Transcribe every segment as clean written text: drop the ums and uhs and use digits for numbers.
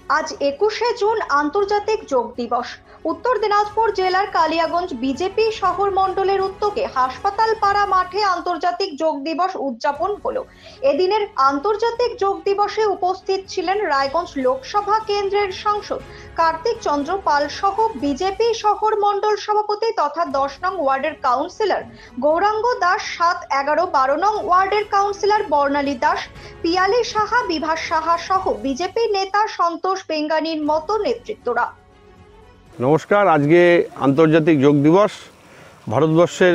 আজ 21শে জুন আন্তর্জাতিক যোগ দিবস। উত্তর দিনাজপুর জেলার কালিয়াগঞ্জ বিজেপি শহর মণ্ডলের উদ্যোগে হাসপাতাল পাড়া মাঠে আন্তর্জাতিক যোগ দিবস উদযাপন হলো। এদিনের আন্তর্জাতিক যোগ দিবসে উপস্থিত ছিলেন রায়গঞ্জ লোকসভা কেন্দ্রের সাংসদ কার্তিক চন্দ্র পাল সহ বিজেপি শহর মণ্ডল সভাপতি তথা 10 নং ওয়ার্ডের কাউন্সিলর গৌরাঙ্গ দাস, 7, 11, 12 নং ওয়ার্ডের কাউন্সিলর বর্ণালী দাস, পিয়ালি সাহা, বিভাস সাহা সহ বিজেপি নেতা সন্তোষ বেঙ্গানির মতো নেতৃত্বরা। নমস্কার। আজকে আন্তর্জাতিক যোগ দিবস। ভারতবর্ষের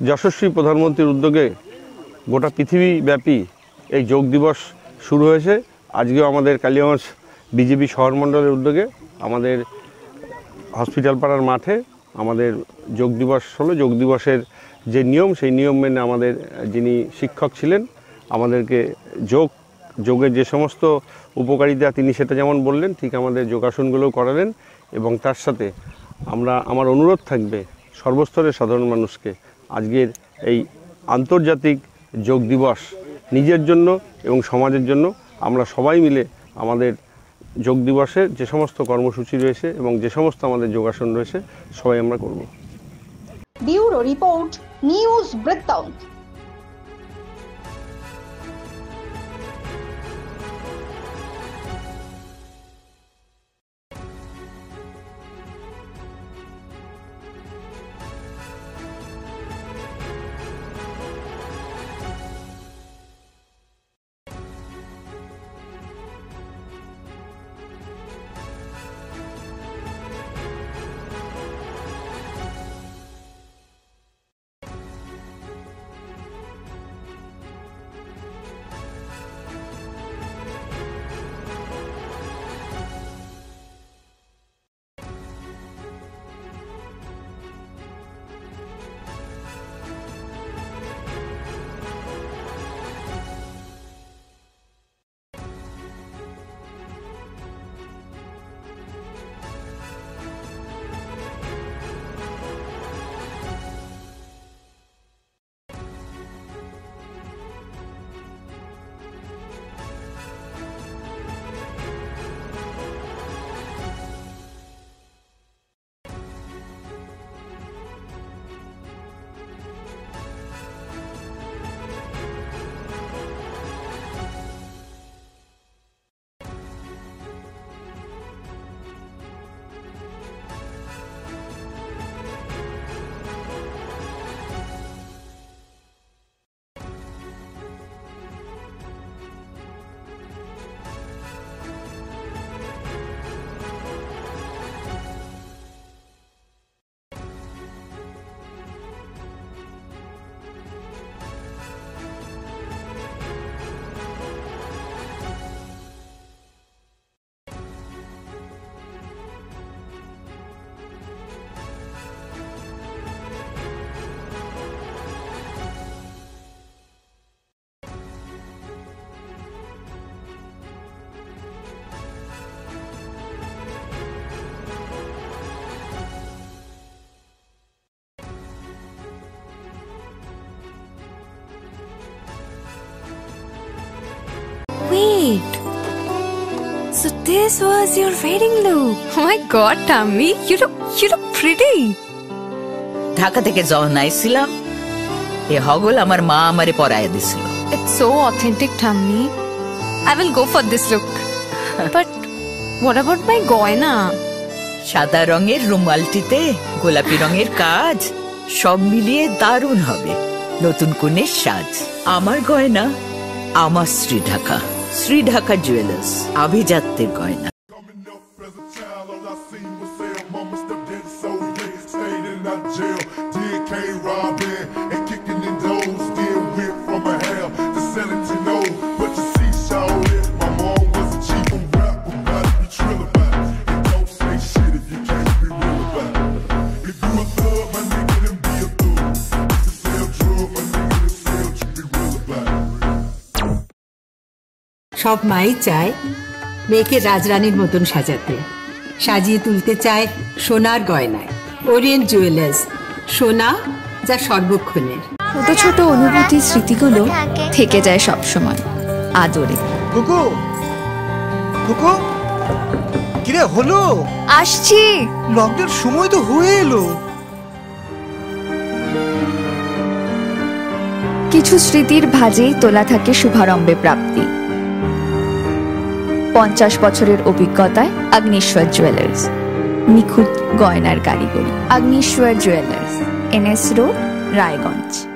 যশস্বী প্রধানমন্ত্রীর উদ্যোগে গোটা পৃথিবীব্যাপী এই যোগ দিবস শুরু হয়েছে। আজকেও আমাদের কালিয়াগঞ্জ বিজেপি শহরমণ্ডলের উদ্যোগে আমাদের হসপিটাল পাড়ার মাঠে আমাদের যোগ দিবস হলো। যোগ দিবসের যে নিয়ম, সেই নিয়ম মেনে আমাদের যিনি শিক্ষক ছিলেন আমাদেরকে যোগের যে সমস্ত উপকারিতা তিনি সেটা যেমন বললেন, ঠিক আমাদের যোগাসনগুলোও করালেন। এবং তার সাথে আমার অনুরোধ থাকবে সর্বস্তরের সাধারণ মানুষকে আজকের এই আন্তর্জাতিক যোগ দিবস নিজের জন্য এবং সমাজের জন্য আমরা সবাই মিলে আমাদের যোগ দিবসের যে সমস্ত কর্মসূচি রয়েছে এবং যে সমস্ত আমাদের যোগাসন রয়েছে সবাই আমরা করব। ব্যুরো রিপোর্ট, নিউজ বৃত্তান্ত। Wait, so this was your wedding look? Oh my God, Tammy, you look pretty. Dhaka থেকে যখন আইছিলাম এ হগল আমার মা আমারে পরায় দিছিল। It's so authentic, Tammy. I will go for this look. But what about my goina? সাদা রঙের রুমালটিতে গোলাপি রঙের কাজ, সব মিলিয়ে দারুণ হবে নতুন কনের সাজ। আমার গয়না আমার শ্রী ঢাকা জুয়েলার্স, আভিজাত্যের গয়না। সব মাই চায় মেয়েকে রাজরানীর মতন সাজাতে, সাজিয়ে তুলতে চায় সোনার গয়নায়। ওরিয়েন্ট জুয়েলার্স, সোনা যা সর্বক্ষণের। ছোট ছোট অনুভূতি, স্মৃতিগুলো থেকে যায় সব সময় আদরে। কুকু কুকু কিরে হলো? আসছি। লকডাউন সময় তো হয়ে এলো। কিছু স্মৃতির ভাজেই তোলা থাকে শুভারম্ভে প্রাপ্তি। 50 বছরের অভিজ্ঞতায় আগ্নেশ্বর জুয়েলার্স, নিখুঁত গয়নার কারিগরি। Agneshwar jewellers, NS road, Raiganj.